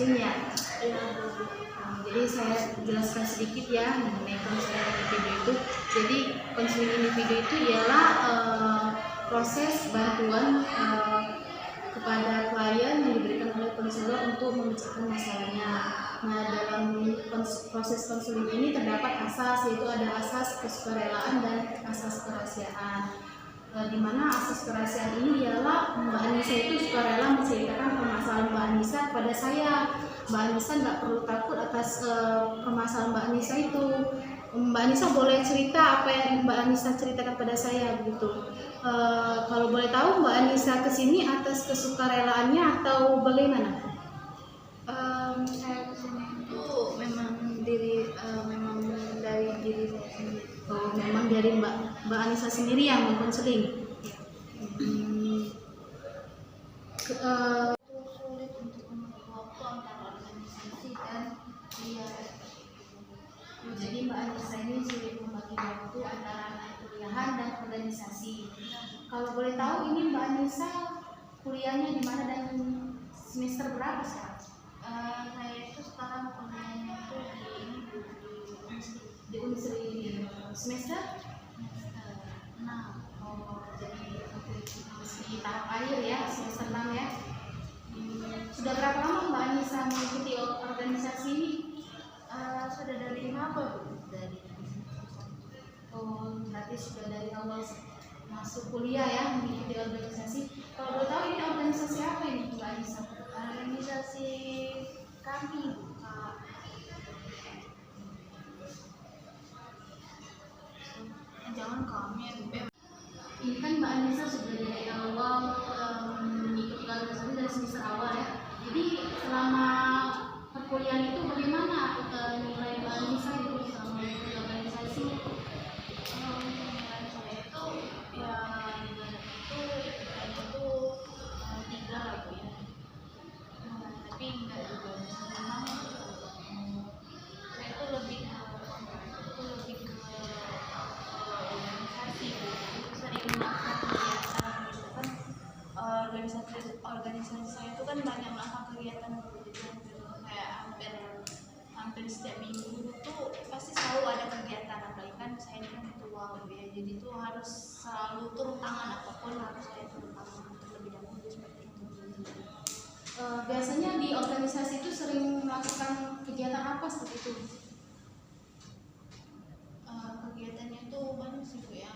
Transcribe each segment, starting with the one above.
konseling ya. Jadi saya jelaskan sedikit ya mengenai konseling individu itu. Jadi konseling individu itu ialah proses bantuan kepada klien yang diberikan oleh konselor untuk memecahkan masalahnya. Nah, dalam proses konseling ini terdapat asas, yaitu ada asas kesukarelaan dan asas kerahasiaan. Di mana asas kerahasiaan ini ialah Mbak Anissa itu sukarela menceritakan permasalahan Mbak Anissa kepada saya. Mbak Anissa nggak perlu takut atas permasalahan Mbak Anissa itu. Mbak Anissa boleh cerita apa yang Mbak Anissa ceritakan pada saya begitu. Kalau boleh tahu Mbak Anissa kesini atas kesukarelaannya atau bagaimana? Saya kesini itu memang dari diri saya sendiri. Oh, memang dari Mbak Anissa sendiri yang mengkonseling. Sulit untuk membagi waktu antara organisasi dan kuliah. Jadi Mbak Anissa ini sulit membagi waktu antara kuliahan dan organisasi. Kalau boleh tahu ini Mbak Anissa kuliahnya di mana dan semester berapa sekarang? Saya itu sekarang kuliahnya itu Di Unsri semester 6. Jadi masih tahap akhir ya, semester 6 ya. Sudah berapa lama Mbak Anissa mengikuti organisasi ini? Sudah dari apa Bu? Berarti sudah dari awal masuk kuliah ya mengikuti organisasi. Kalau boleh tahu ini organisasi apa ini Mbak Anissa? Organisasi kami Bu. Jangan kami ya Bu. Ini kan Mbak Anissa sudah dari awal mengikuti organisasi dari semester awal ya. Jadi selama perkuliahan itu bagaimana nilai Mbak Anissa itu selama mengikuti organisasi? Nilai saya itu ya itu 3 lah Bu ya. Tapi enggak juga memang saya itu lebih ke organisasi Bu. Sering melakukan kegiatan gitu kan. Organisasi saya itu kan banyak melakukan kegiatan gitu. Jadi hampir setiap minggu tuh pasti selalu ada kegiatan, apalagi kan saya ini kan ketua ya, jadi tuh harus selalu turun tangan, apapun harus saya turun tangan terlebih dahulu seperti itu. Biasanya di organisasi itu sering melakukan kegiatan apa seperti itu? Kegiatannya tuh banyak sih Bu ya.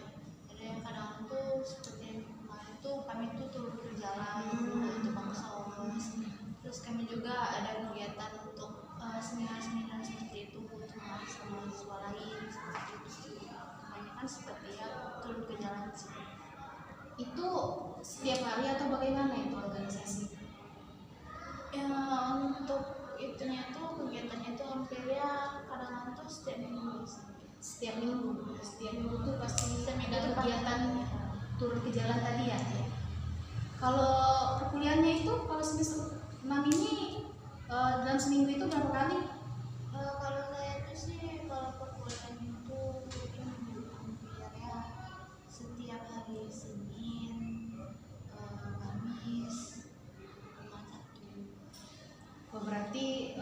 Ada yang kadang tuh seperti yang kemarin tuh kami tuh turun ke jalan untuk bangsa ormas. Terus kami juga ada kegiatan untuk seminar-seminar seperti itu untuk mahasiswa lain seperti itu. Kebanyakan seperti ya turun ke jalan sih. Itu setiap hari atau bagaimana itu organisasi? Ya untuk itunya tuh kegiatannya tuh hampir ya kadang tuh setiap minggu. Setiap minggu tuh pasti Setiap minggu ada tuh kegiatan turun ke jalan tadi ya. Kalau perkuliahannya itu kalau semester 6 ini dalam seminggu itu berapa kali? Kalau saya itu sih kalau perkuliahan itu hampir ya setiap hari Senin, Kamis, Jumat, Sabtu. Berarti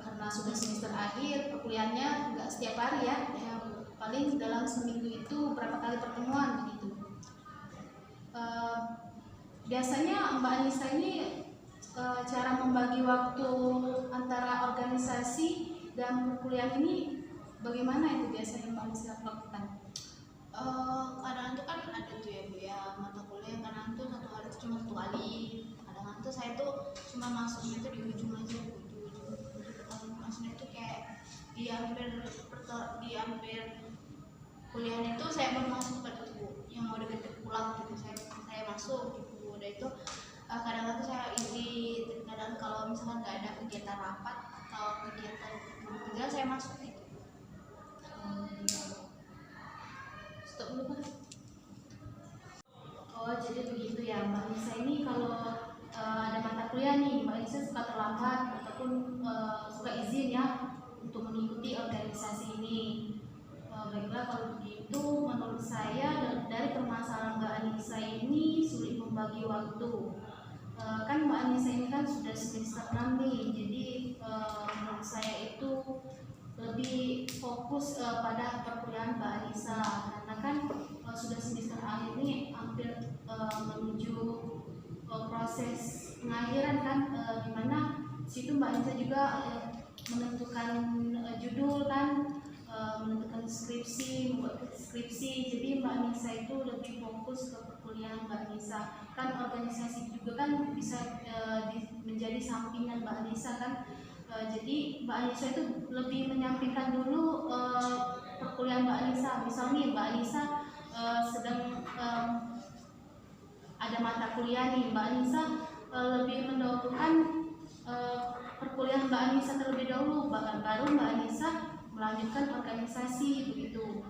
karena sudah semester akhir perkuliahannya nggak setiap hari ya, paling dalam seminggu itu berapa kali pertemuan begitu. Biasanya Mbak Anissa ini cara membagi waktu antara organisasi dan perkuliahan ini bagaimana itu biasanya Mbak Anissa lakukan? Kadang tuh kan ada tuh ya Bu ya mata kuliah, kadang tuh satu hari tuh cuma 1 kali, kadang tuh saya tuh cuma masuknya tuh di ujung aja Bu, di ujung maksudnya tuh kayak di hampir kuliah itu saya baru masuk ke Bu yang mau deket pulang gitu, saya masuk gitu. Udah itu kadang tuh saya isi, kadang kalau misalkan nggak ada kegiatan rapat atau kegiatan kerja saya masuk gitu. Stop dulu Pak. Oh jadi begitu ya Mbak Anissa ini kalau ada mata kuliah nih Mbak Anissa suka terlambat ataupun suka izin ya untuk mengikuti organisasi ini. Baiklah kalau begitu menurut saya dari permasalahan Mbak Anissa ini sulit membagi waktu. Kan Mbak Anissa ini kan sudah semester 6 nih, jadi fokus pada perkuliahan Mbak Anissa, karena kan sudah semester akhir ini hampir menuju proses pengakhiran kan, dimana situ Mbak Anissa juga menentukan judul kan, menentukan skripsi, membuat skripsi. Jadi Mbak Anissa itu lebih fokus ke perkuliahan Mbak Anissa. Kan organisasi juga kan bisa menjadi sampingan Mbak Anissa kan. Jadi Mbak Anissa itu lebih menyampingkan dulu perkuliahan Mbak Anissa. Misalnya Mbak Anissa sedang ada mata kuliah nih, Mbak Anissa lebih mendahulukan perkuliahan Mbak Anissa terlebih dahulu, baru Mbak Anissa melanjutkan organisasi begitu.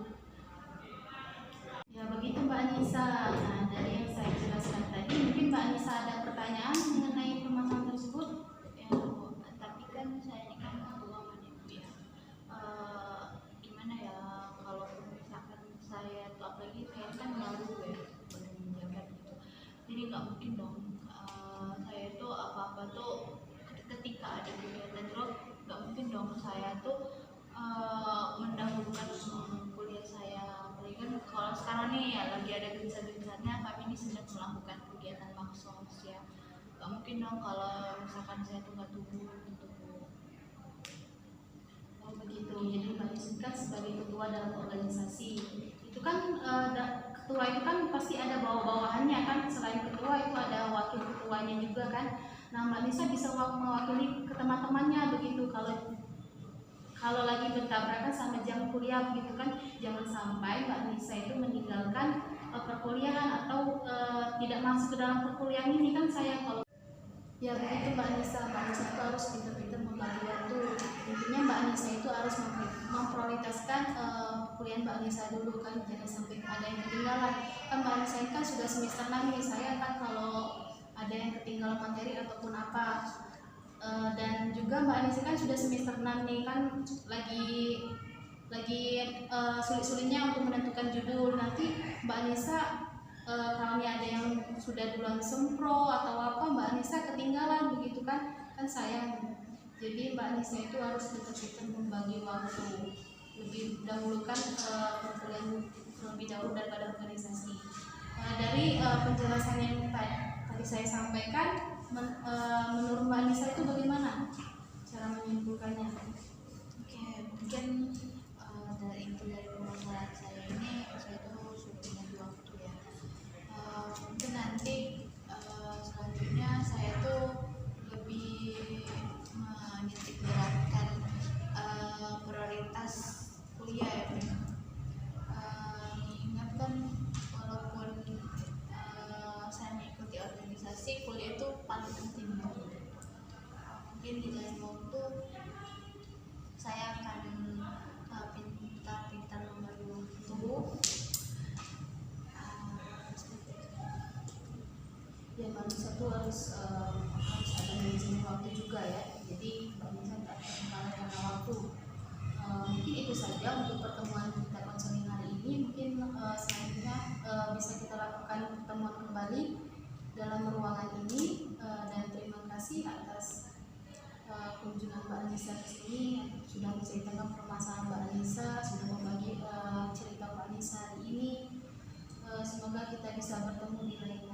Ya begitu Mbak Anissa. Nah, dari yang saya jelaskan tadi, mungkin Mbak Anissa ada pertanyaan mengenai permasalahan tersebut? Ya Bu, tapi kan saya ini kan ketua Bu ya. Gimana ya kalau misalkan saya tuh, apalagi saya kan baru ya menjabat gitu, jadi nggak mungkin dong saya itu apa-apa tuh ketika ada kegiatan drop, nggak mungkin dong saya tuh mendahulukan kuliah saya. Apalagi kan kalau sekarang nih ya lagi ada gencar-gencarnya kami ini sedang melakukan kegiatan maksos ya, nggak mungkin dong kalau misalkan saya tuh nggak tunggu gitu. Oh begitu. Jadi Mbak Anissa kan sebagai ketua dalam organisasi itu kan ketua itu kan pasti ada bawah-bawahannya kan, selain ketua itu ada wakil ketuanya juga kan. Nah Mbak Anissa bisa mewakili ke teman-temannya begitu, kalau lagi bertabrakan sama jam kuliah begitu kan, jangan sampai Mbak Anissa itu meninggalkan perkuliahan atau tidak masuk ke dalam perkuliahan ini kan sayang kalau. Ya begitu Mbak Anissa itu harus pintar-pintar membagi waktu. Intinya Mbak Anissa itu harus memprioritaskan kuliah Mbak Anissa dulu kan, jangan sampai ada yang ketinggalan. Kan Mbak Anissa ini kan sudah semester 6 nih, saya kan kalau ada yang ketinggalan materi ataupun apa, dan juga Mbak Anissa kan sudah semester 6 nih kan, lagi sulit-sulitnya untuk menentukan judul. Nanti Mbak Anissa kalau ada yang sudah duluan sempro atau apa, Mbak Anissa ketinggalan begitu kan sayang. Jadi Mbak Anissa itu harus pintar-pintar membagi waktu, lebih dahulukan perkuliahan terlebih dahulu daripada organisasi. Dari penjelasan yang tadi saya sampaikan, menurut Mbak Anissa itu bagaimana cara menyimpulkannya? Oke, mungkin dari permasalahan saya ini, saya tuh sudah punya waktu ya. Mungkin nanti selanjutnya saya tuh lebih menitik beratkan prioritas kuliah ya Bu. Ingat kan walaupun saya mengikuti organisasi, kuliah itu paling penting ya. Mungkin di lain waktu saya akan pintar-pintar membagi waktu. Ya Mbak Anissa itu harus ada manajemen waktu juga ya. Jadi Mbak Anissa tidak terkendala karena waktu. Mungkin itu saja untuk pertemuan kita konseling hari ini. Mungkin selanjutnya bisa kita lakukan pertemuan kembali dalam ruangan ini, dan terima kasih atas kunjungan Mbak Anissa ke sini, sudah menceritakan permasalahan Mbak Anissa, sudah membagi cerita Mbak Anissa hari ini. Semoga kita bisa bertemu di lain